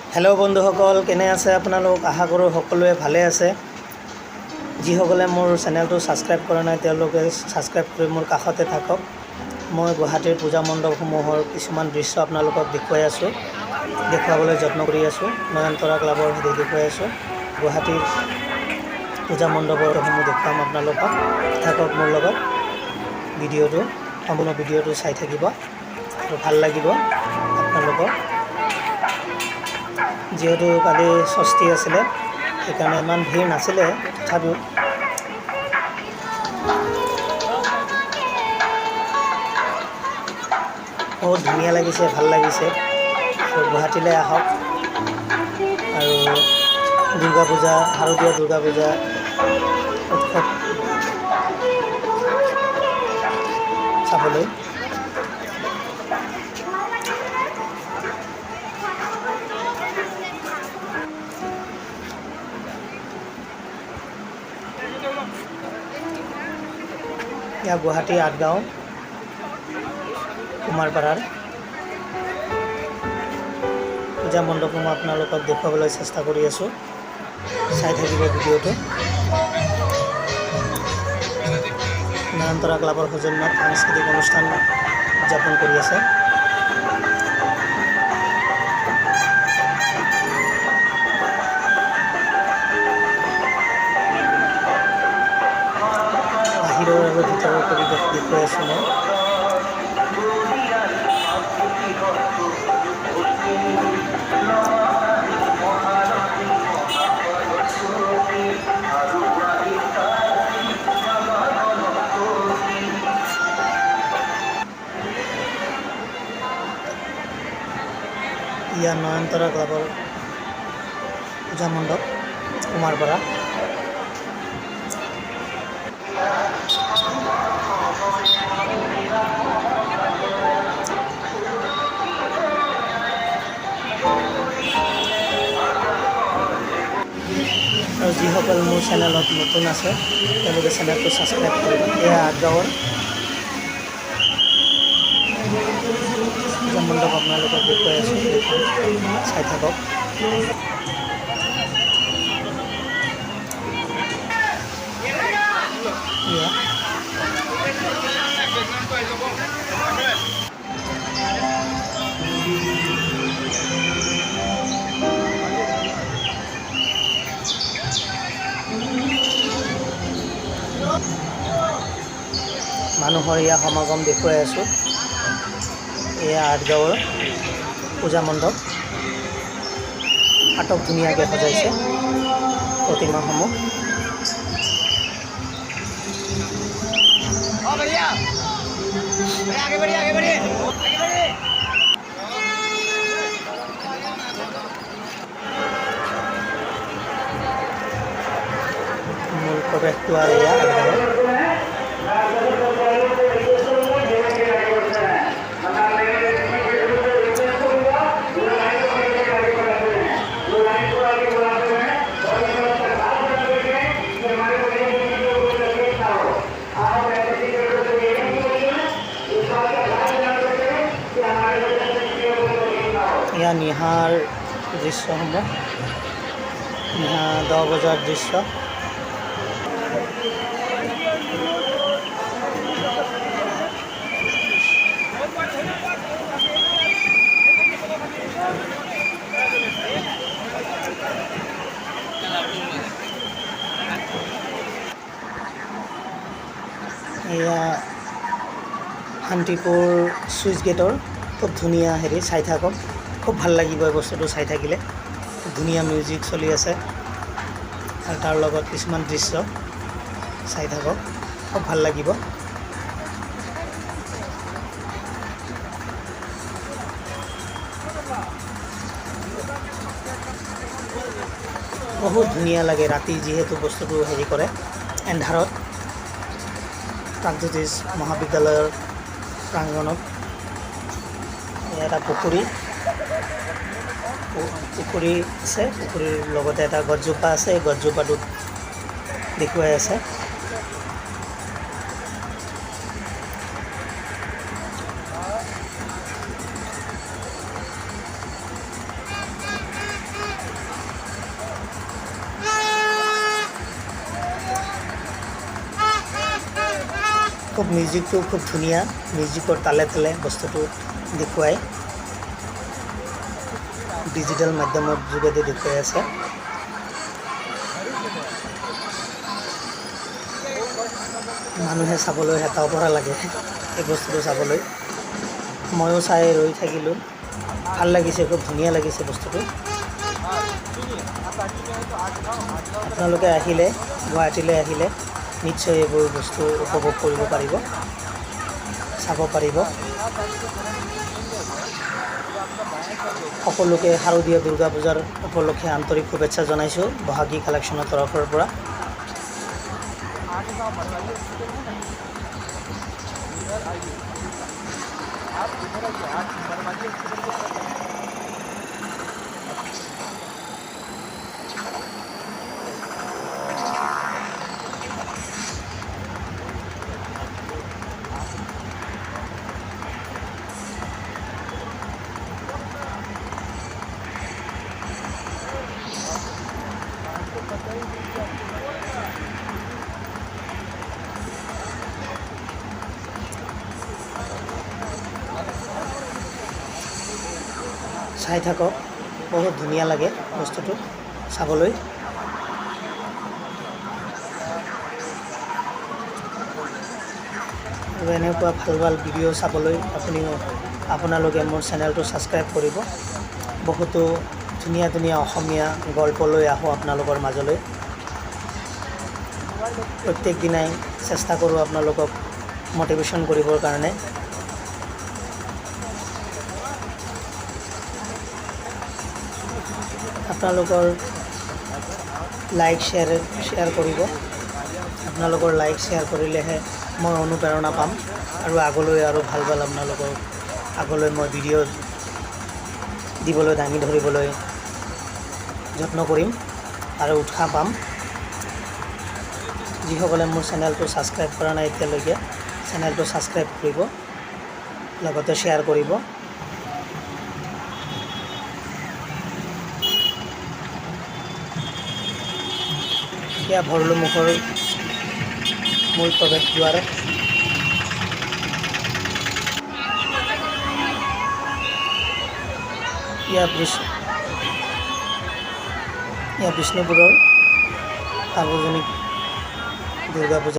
Hello बंधुসকল केने আছে আপোনালোক আশা কৰো সকলোৱে ভালে আছে যিসকলে মোৰ চেনেলটো সাবস্ক্ৰাইব কৰা নাই তেওঁলোকে সাবস্ক্ৰাইব কৰি মোৰ কাষতে থাকক মই গুৱাহাটীৰ পূজা মণ্ডপসমূহৰ কিছুমান দৃশ্য আপোনালোকক দেখুৱাই আছো দেখাবলৈ যত্ন কৰি আছো নয়নতৰা ক্লাবৰ হেৰি দেখুৱাই আছো গুৱাহাটীৰ পূজা মণ্ডপৰ সমূহ দেখাম আপোনালোকক থাকক মোৰ লগত ভিডিঅটো সম্পূৰ্ণ ভিডিঅটো চাই থাকিব আৰু ভাল লাগিব আপোনালোকক যেহেতু কালি ষষ্ঠী আছিলে সেইকাৰণে ইমান ভিৰ নাছিলে তথাপিও বহুত ধুনীয়া লাগিছে ভাল লাগিছে গুৱাহাটীলৈ আহক আৰু দুৰ্গা পূজা শাৰদীয় দুৰ্গা পূজা উৎসৱ চাবলৈ या गुवाहाटी आठगाँव कुमारपारार पूजा मंडप मैं आपलोक देखुवाबले चेष्टा करि आसो चाइ थाकिब भिडिओটো नयनतरा क्लाबर सौजन्यत सांस्कृतिक अनुष्ठान उद्यापन करि आछे বাহিৰৰ আৰু ভিতৰৰ পৰিৱেশ দেখুৱাই আছো মই या नयनतरा क्लाबर पूजा मंडप कुमारपारा और जिसकल मोर चेनेल नतुन आसे चेनेल को सबसक्राइब कर आठगाँवर पूजा मंडप अपना देखुवाई आसो चाइ थाকক মানুহৰ ইয়া সমাগম দেখুৱাই আছো এয়া আঠগাঁৱৰ পূজা মণ্ডপ আটক ধুনীয়াকৈ সজাইছে প্ৰতিমাসমূহ মূল প্ৰৱেশদ্বাৰ এয়া আঠগাঁৱৰ या निहार दृश्यসমূह निहा 10 बजार दृश्य या शांतिपुर सुइच गेटर खूब धुनिया हेरी चाइ थाকক खूब ভাল লাগিব এই বস্তুটো চাই থাকিলে ধুনিয়া মিউজিক চলি আছে আৰু তাৰ লগত কিছুমান দৃশ্য চাই থাকক খুব ভাল লাগিব বহুত ধুনিয়া লাগে ৰাতি যেহেতু বস্তুটো হেৰি কৰে এন্ধাৰত প্ৰাগজ্যোতিষ মহাবিদ্যালয়ৰ প্ৰাংগণত এটা পুখুৰী আছে পুখুৰীৰ লগতে এটা গছজোপা আছে গছজোপাটো দেখুৱাই আছে খুব মিউজিকটো খুব ধুনীয়া, মিউজিকৰ তালে তালে বস্তুটো দেখুৱাই ডিজিটেল মাধ্যমৰ যোগেদি দেখুৱাই আছে। মানুহে চাবলৈ হেতাও পৰা লাগে এই বস্তুটো চাবলৈ। ময়ো চাই ৰৈ থাকিলোঁ, ভাল লাগিছে, খুব ধুনীয়া লাগিছে বস্তুটো। আপোনালোকে আহিলে, গুৱাহাটীলৈ আহিলে নিশ্চয় এইবোৰ বস্তু উপভোগ কৰিব পাৰিব, চাব পাৰিব। সকলোকে শাৰদীয় দুৰ্গা পূজাৰ উপলক্ষে আন্তৰিক শুভেচ্ছা জনাইছোঁ বহাগী কালেকশ্যনৰ তৰফৰ পৰা। চাই থাকক, বহুত ধুনীয়া লাগে বস্তুটো চাবলৈ। আৰু এনেকুৱা ভাল ভাল ভিডিঅ' চাবলৈ আপোনালোকে মোৰ চেনেলটো ছাবস্ক্ৰাইব কৰিব। বহুতো ধুনীয়া ধুনীয়া অসমীয়া গল্প লৈ আহোঁ আপোনালোকৰ মাজলৈ। প্ৰত্যেক দিনাই চেষ্টা কৰোঁ আপোনালোকক মটিভেশ্যন কৰিবৰ কাৰণে। আপোনালোকৰ লাইক শ্বেয়াৰ কৰিব। আপোনালোকৰ লাইক শ্বেয়াৰ কৰিলেহে মই অনুপ্ৰেৰণা পাম আৰু আগলৈ আৰু ভাল ভাল আপোনালোকৰ আগলৈ মই ভিডিঅ' দিবলৈ, দাঙি ধৰিবলৈ যত্ন কৰিম আৰু উৎসাহ পাম। যিসকলে মোৰ চেনেলটো ছাবস্ক্ৰাইব কৰা নাই এতিয়ালৈকে, চেনেলটো ছাবস্ক্ৰাইব কৰিব, লগতে শ্বেয়াৰ কৰিব। এয়া ভৰলুমুখৰ মূল প্ৰৱেশ দ্বাৰ। এয়া বিষ্ণুপুৰৰ সাৰ্বজনিক দুৰ্গা পূজা।